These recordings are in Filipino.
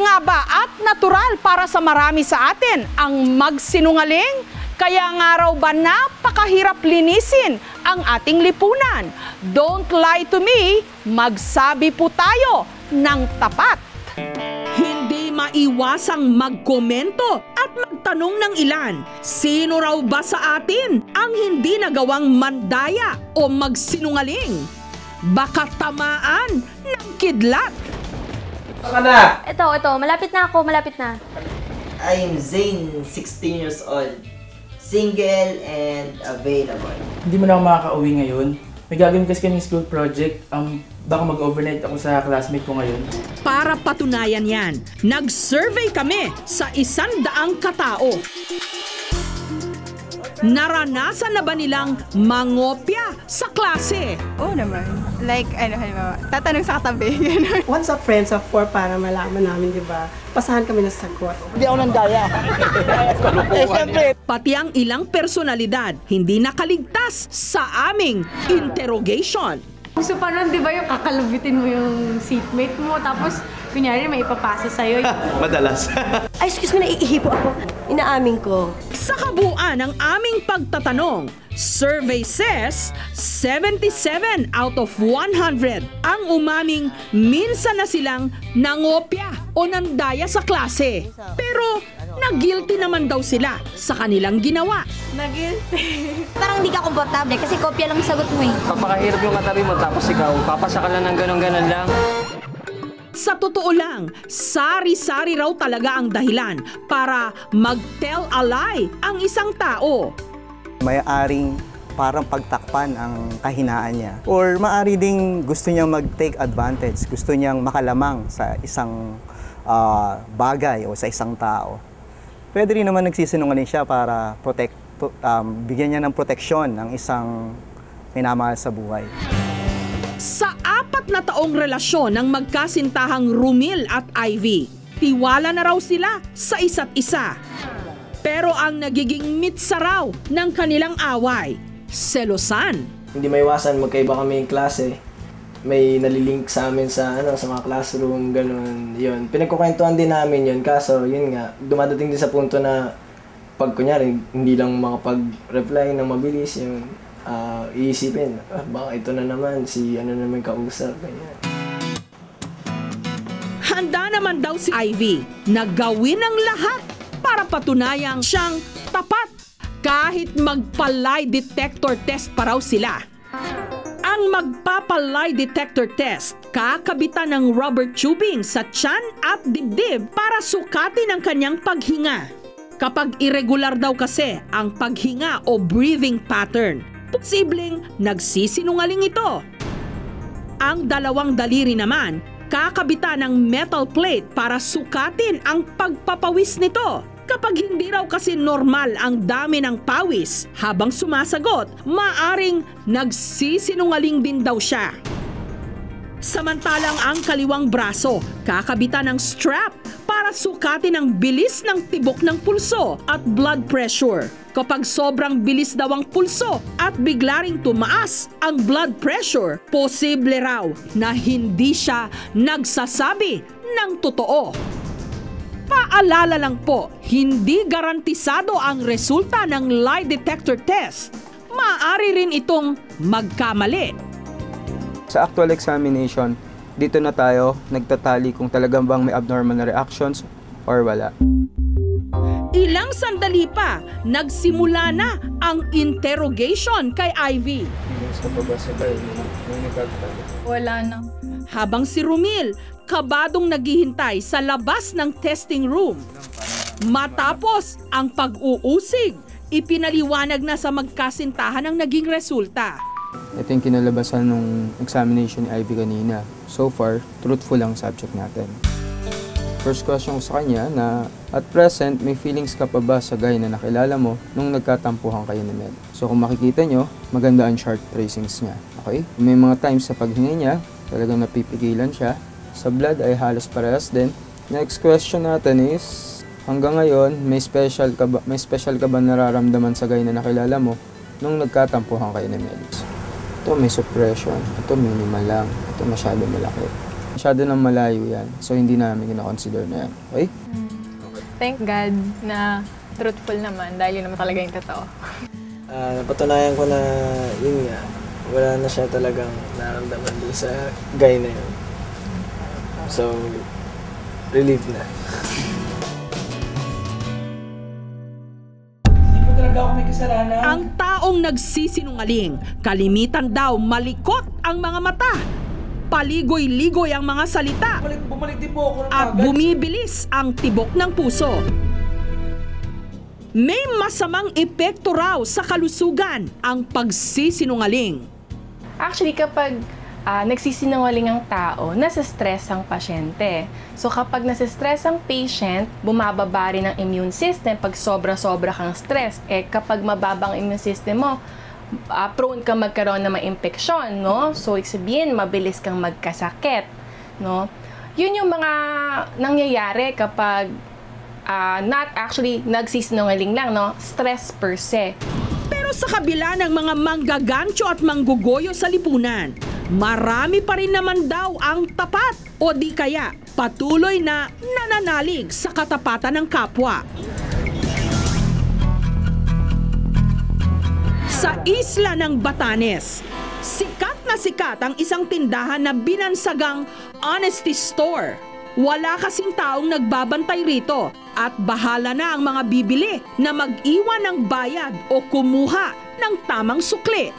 nga ba at natural para sa marami sa atin ang magsinungaling? Kaya nga raw ba napakahirap linisin ang ating lipunan? Don't lie to me, magsabi po tayo ng tapat. Hindi maiwasang magkomento at magtanong ng ilan, sino raw ba sa atin ang hindi nagawang mandaya o magsinungaling? Baka tamaan ng kidlat. Baka na! Ito, malapit na ako, malapit na. I'm Zane, 16 years old. Single and available. Hindi mo na ako makaka-uwi ngayon. May gagawin kasi kaming school project. Baka mag-overnight ako sa classmate ko ngayon. Para patunayan yan, nag-survey kami sa 100 katao. Naranasan na ba nilang mangopya sa klase? Oo naman. Like, halimbawa, tatanong sa katabi. Once a friends of 4 para malaman namin, di ba? Pasahan kami ng sagot. Hindi ako nandaya. Siyempre. Pati ang ilang personalidad hindi nakaligtas sa aming interrogation. Gusto pa nun, di ba, yung kakalabitin mo yung seatmate mo, tapos kunyari may ipapasa sa'yo. Madalas. Ay, excuse me, naiihipo ako. Inaamin ko. Sa kabuuan ng aming pagtatanong, survey says 77 out of 100 ang umaming minsan na silang nangopya o nandaya sa klase. Pero nag-guilty naman daw sila sa kanilang ginawa. Nag-guilty. Parang hindi ka komportable kasi kopya lang sagot mo eh. Papakahirap yung katabi mo tapos ikaw, papasa ka lang ng ganon-ganon lang. Sa totoo lang, sari-sari raw talaga ang dahilan para mag-tell a lie ang isang tao. May-aring parang pagtakpan ang kahinaan niya. Or maaari ding gusto niyang mag-take advantage, gusto niyang makalamang sa isang bagay o sa isang tao. Pwede rin naman nagsisinungaling siya para bigyan niya ng proteksyon ng isang minamahal sa buhay. Sa 4 na taong relasyon ng magkasintahang Rumil at Ivy, tiwala na raw sila sa isa't isa. Pero ang nagiging mitsa raw ng kanilang away, selosan. Hindi maiwasan, magkaiba kami yung klase. May nalilink sa amin sa mga classroom, ganun. Yun. Pinagkukwentuhan din namin yun, kaso yun nga, dumadating din sa punto na pag kunyari, hindi lang makapag-reply ng mabilis, yung iisipin, baka ito na naman, si naman kausap, ganyan. Handa naman daw si Ivy na gawin ang lahat para patunayang siyang tapat kahit magpa-lie detector test pa raw sila. Ang magpapa-lie detector test, kakabitan ng rubber tubing sa tiyan at dibdib para sukatin ang kanyang paghinga. Kapag irregular daw kasi ang paghinga o breathing pattern, posibleng nagsisinungaling ito. Ang dalawang daliri naman, kakabitan ng metal plate para sukatin ang pagpapawis nito. Kapag hindi raw kasi normal ang dami ng pawis habang sumasagot, maaring nagsisinungaling din daw siya. Samantalang ang kaliwang braso, kakabitan ng strap para sukatin ang bilis ng tibok ng pulso at blood pressure. Kapag sobrang bilis daw ang pulso at bigla ring tumaas ang blood pressure, posible raw na hindi siya nagsasabi ng totoo. Paalala lang po, hindi garantisado ang resulta ng lie detector test. Maaari rin itong magkamali. Sa actual examination, dito na tayo nagtatali kung talagang bang may abnormal na reactions or wala. Ilang sandali pa, nagsimula na ang interrogation kay Ivy. Wala na. Habang si Rumil, kabadong naghihintay sa labas ng testing room. Matapos ang pag-uusig, ipinaliwanag na sa magkasintahan ang naging resulta. Ito yung kinalabasan ng examination ni Ivy kanina. So far, truthful ang subject natin. First question ko sa kanya na, at present, may feelings ka pa ba sa guy na nakilala mo nung nagkatampuhan kayo ni Mel? So kung makikita nyo, maganda ang chart tracings niya. Okay? May mga times sa paghinga niya, talagang napipigilan siya. Sa blood ay halos parehas din. Next question natin is, hanggang ngayon, may special ka ba nararamdaman sa guy na nakilala mo nung nagkatampuhan kayo ni Mel? Ito may suppression, ito minimal lang, ito masyado malaki. Masyado nang malayo yan. So, hindi namin kina-consider na yan. Okay? Thank God na truthful naman dahil yun naman talaga yung totoo. Napatunayan ko na yun nga, wala na siya talagang nararamdaman dun sa guy na yun. So, relieved na. Ang taong nagsisinungaling, kalimitan daw malikot ang mga mata. Paligoy-ligoy ang mga salita. Bumalik din po ako at bumibilis ang tibok ng puso. May masamang epekto raw sa kalusugan ang pagsisinungaling. Actually, kapag nagsisinungaling ang tao, nasa-stress ang pasyente. So kapag nasa-stress ang patient, bumababa rin ang immune system pag sobra-sobra kang stress. Kapag mababang immune system mo, prone kang magkaroon ng mga infeksyon, no? So sabihin, mabilis kang magkasakit, no? Yun yung mga nangyayari kapag not actually nagsisinungaling lang, no? Stress per se. Pero sa kabila ng mga manggagancho at manggugoyo sa lipunan, marami pa rin naman daw ang tapat o di kaya patuloy na nananalig sa katapatan ng kapwa. Sa isla ng Batanes, sikat na sikat ang isang tindahan na binansagang Honesty Store. Wala kasing taong nagbabantay rito at bahala na ang mga bibili na mag-iwan ng bayad o kumuha ng tamang sukli.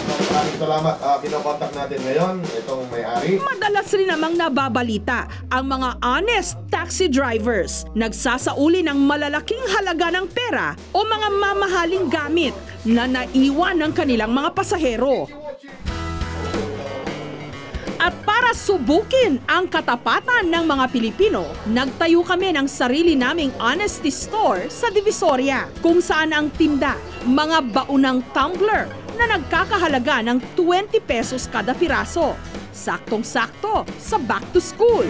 Maraming salamat. Pinokontak natin ngayon itong may-ari. Madalas rin namang nababalita ang mga honest taxi drivers nagsasauli ng malalaking halaga ng pera o mga mamahaling gamit na naiwan ng kanilang mga pasahero. At para subukin ang katapatan ng mga Pilipino, nagtayo kami ng sarili naming Honesty Store sa Divisoria, kung saan ang tinda, mga baunang tumbler na nagkakahalaga ng 20 pesos kada piraso. Saktong-sakto sa back to school.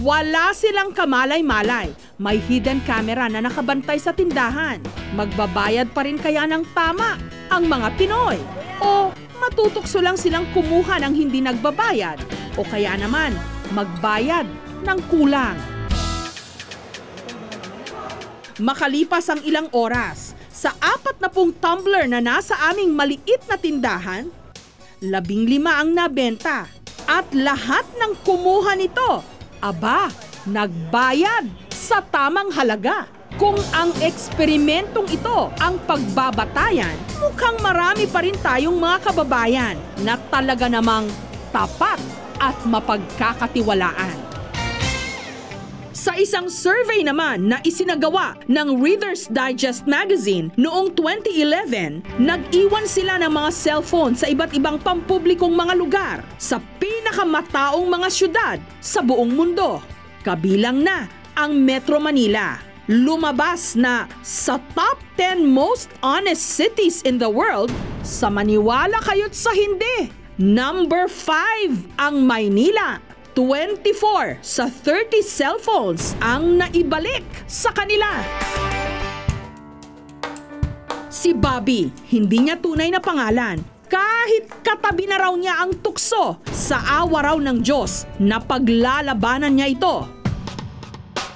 Wala silang kamalay-malay. May hidden camera na nakabantay sa tindahan. Magbabayad pa rin kaya ng tama ang mga Pinoy? O matutokso lang silang kumuha ng hindi nagbabayad? O kaya naman magbayad ng kulang? Makalipas ang ilang oras, sa 40 tumbler na nasa aming maliit na tindahan, 15 ang nabenta at lahat ng kumuha nito, aba, nagbayad sa tamang halaga. Kung ang eksperimentong ito ang pagbabatayan, mukhang marami pa rin tayong mga kababayan na talaga namang tapat at mapagkakatiwalaan. Sa isang survey naman na isinagawa ng Reader's Digest magazine noong 2011, nag-iwan sila ng mga cellphone sa iba't ibang pampublikong mga lugar sa pinakamataong mga syudad sa buong mundo. Kabilang na ang Metro Manila. Lumabas na sa top 10 most honest cities in the world, sa maniwala kayo't sa hindi. Number 5 ang Maynila. 24 sa 30 cellphones ang naibalik sa kanila. Si Bobby, hindi niya tunay na pangalan. Kahit katabi na raw niya ang tukso, sa awa raw ng Diyos na paglalabanan niya ito.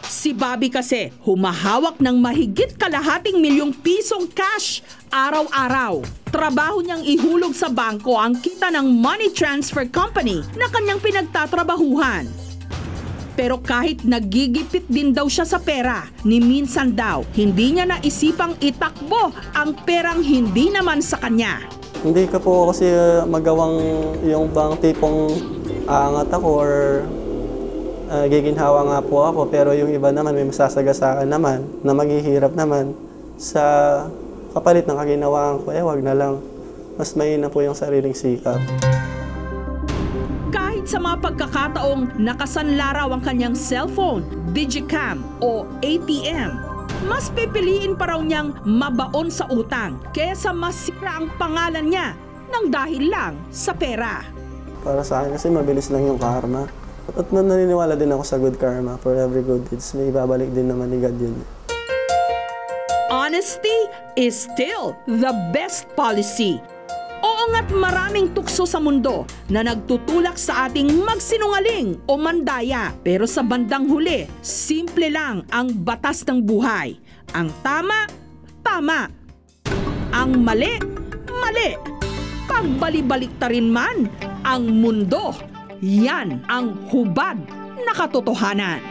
Si Bobby kasi humahawak ng mahigit kalahating milyong pisong cash araw-araw. Trabaho niyang ihulog sa bangko ang kita ng money transfer company na kanyang pinagtatrabahuhan. Pero kahit nagigipit din daw siya sa pera, ni minsan daw hindi niya naisipang itakbo ang perang hindi naman sa kanya. Hindi ka po kasi magawang yung bang tipong aangat ako or giginhawa nga po ako, pero yung iba naman may masasagasaan naman na maghihirap naman sa kapalit ng kaginawaan ko, wag na lang. Mas mahina po yung sariling sikap. Kahit sa mga pagkakataong nakasanla raw ang kanyang cellphone, digicam o ATM, mas pipiliin pa raw niyang mabaon sa utang kaysa masira ang pangalan niya nang dahil lang sa pera. Para sa akin kasi mabilis lang yung karma. At naniniwala din ako sa good karma. For every good deeds, may ibabalik din naman ni God yun. Honesty is still the best policy. Oo Oo nga't maraming tukso sa mundo na nagtutulak sa ating magsinungaling o mandaya. Pero sa bandang huli, simple lang ang batas ng buhay. Ang tama, tama. Ang mali, mali. Pagbali-baliktarin man ang mundo, yan ang hubad na katotohanan.